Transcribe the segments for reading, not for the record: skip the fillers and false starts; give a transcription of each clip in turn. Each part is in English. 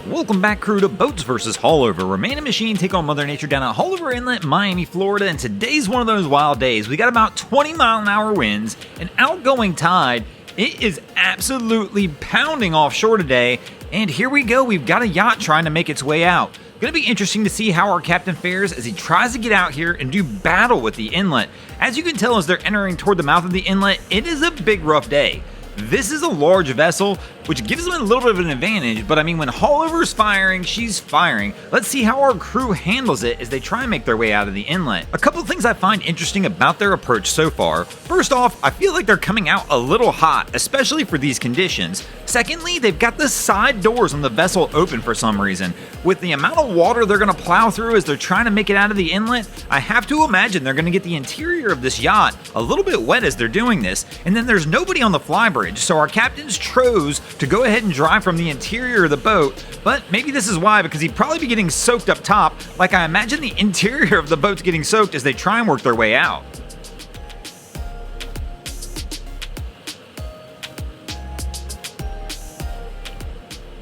Welcome back, crew, to Boats vs. Haulover, where man and machine take on Mother Nature down at Haulover Inlet, Miami, Florida, and today's one of those wild days. We got about 20-mile-an-hour winds, an outgoing tide. It is absolutely pounding offshore today, and here we go. We've got a yacht trying to make its way out. Going to be interesting to see how our captain fares as he tries to get out here and do battle with the inlet. As you can tell as they're entering toward the mouth of the inlet, it is a big rough day. This is a large vessel, which gives them a little bit of an advantage, but I mean, when Haulover's firing, she's firing. Let's see how our crew handles it as they try and make their way out of the inlet. A couple of things I find interesting about their approach so far. First off, I feel like they're coming out a little hot, especially for these conditions. Secondly, they've got the side doors on the vessel open for some reason. With the amount of water they're going to plow through as they're trying to make it out of the inlet, I have to imagine they're going to get the interior of this yacht a little bit wet as they're doing this, and then there's nobody on the flybridge, so our captain's chose to go ahead and drive from the interior of the boat, but maybe this is why, because he'd probably be getting soaked up top, like I imagine the interior of the boat's getting soaked as they try and work their way out.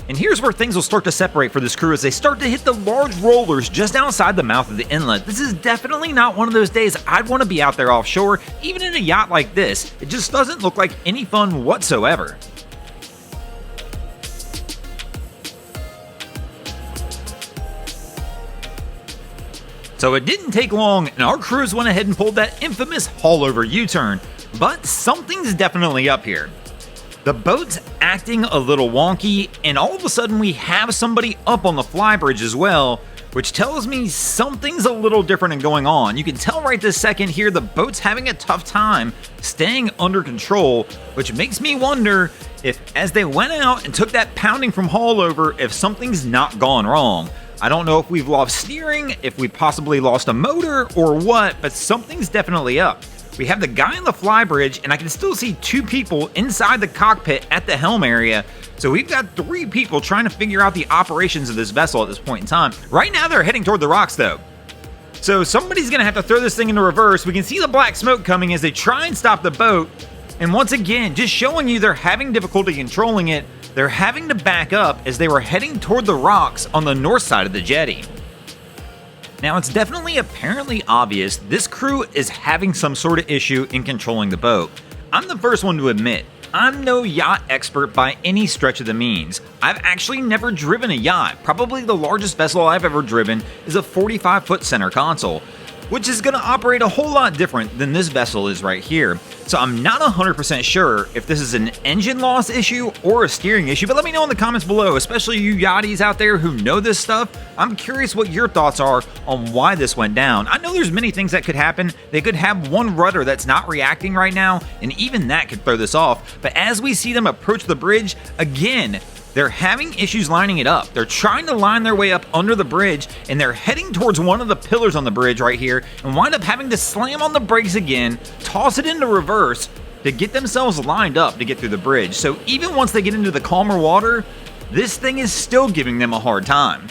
And here's where things will start to separate for this crew as they start to hit the large rollers just outside the mouth of the inlet. This is definitely not one of those days I'd want to be out there offshore, even in a yacht like this. It just doesn't look like any fun whatsoever. So it didn't take long, and our crews went ahead and pulled that infamous Haulover U-turn. But something's definitely up here. The boat's acting a little wonky, and all of a sudden we have somebody up on the flybridge as well, which tells me something's a little different and going on. You can tell right this second here the boat's having a tough time staying under control, which makes me wonder if, as they went out and took that pounding from Haulover, if something's not gone wrong. I don't know if we've lost steering, if we possibly lost a motor, or what, but something's definitely up. We have the guy on the flybridge, and I can still see two people inside the cockpit at the helm area. So we've got three people trying to figure out the operations of this vessel at this point in time. Right now, they're heading toward the rocks, though. So somebody's going to have to throw this thing into reverse. We can see the black smoke coming as they try and stop the boat. And once again, just showing you they're having difficulty controlling it. They're having to back up as they were heading toward the rocks on the north side of the jetty. Now, it's definitely apparently obvious this crew is having some sort of issue in controlling the boat. I'm the first one to admit, I'm no yacht expert by any stretch of the means. I've actually never driven a yacht. Probably the largest vessel I've ever driven is a 45-foot center console, which is going to operate a whole lot different than this vessel is right here. So I'm not 100% sure if this is an engine loss issue or a steering issue, but let me know in the comments below, especially you yachties out there who know this stuff. I'm curious what your thoughts are on why this went down. I know there's many things that could happen. They could have one rudder that's not reacting right now, and even that could throw this off. But as we see them approach the bridge, again, they're having issues lining it up. They're trying to line their way up under the bridge, and they're heading towards one of the pillars on the bridge right here and wind up having to slam on the brakes again, toss it into reverse to get themselves lined up to get through the bridge. So even once they get into the calmer water, this thing is still giving them a hard time.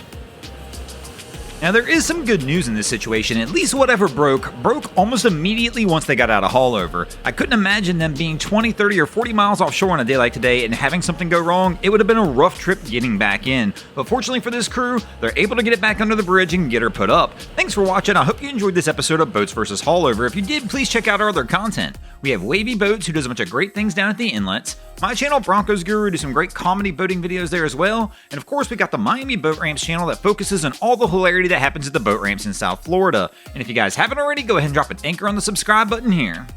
Now, there is some good news in this situation. At least whatever broke almost immediately once they got out of Haulover. I couldn't imagine them being 20, 30, or 40 miles offshore on a day like today and having something go wrong. It would have been a rough trip getting back in. But fortunately for this crew, they're able to get it back under the bridge and get her put up. Thanks for watching. I hope you enjoyed this episode of Boats vs. Haulover. If you did, please check out our other content. We have Wavy Boats, who does a bunch of great things down at the inlets. My channel, Broncos Guru, do some great comedy boating videos there as well. And of course, we got the Miami Boat Ramps channel that focuses on all the hilarity that happens at the boat ramps in South Florida. And if you guys haven't already, go ahead and drop an anchor on the subscribe button here.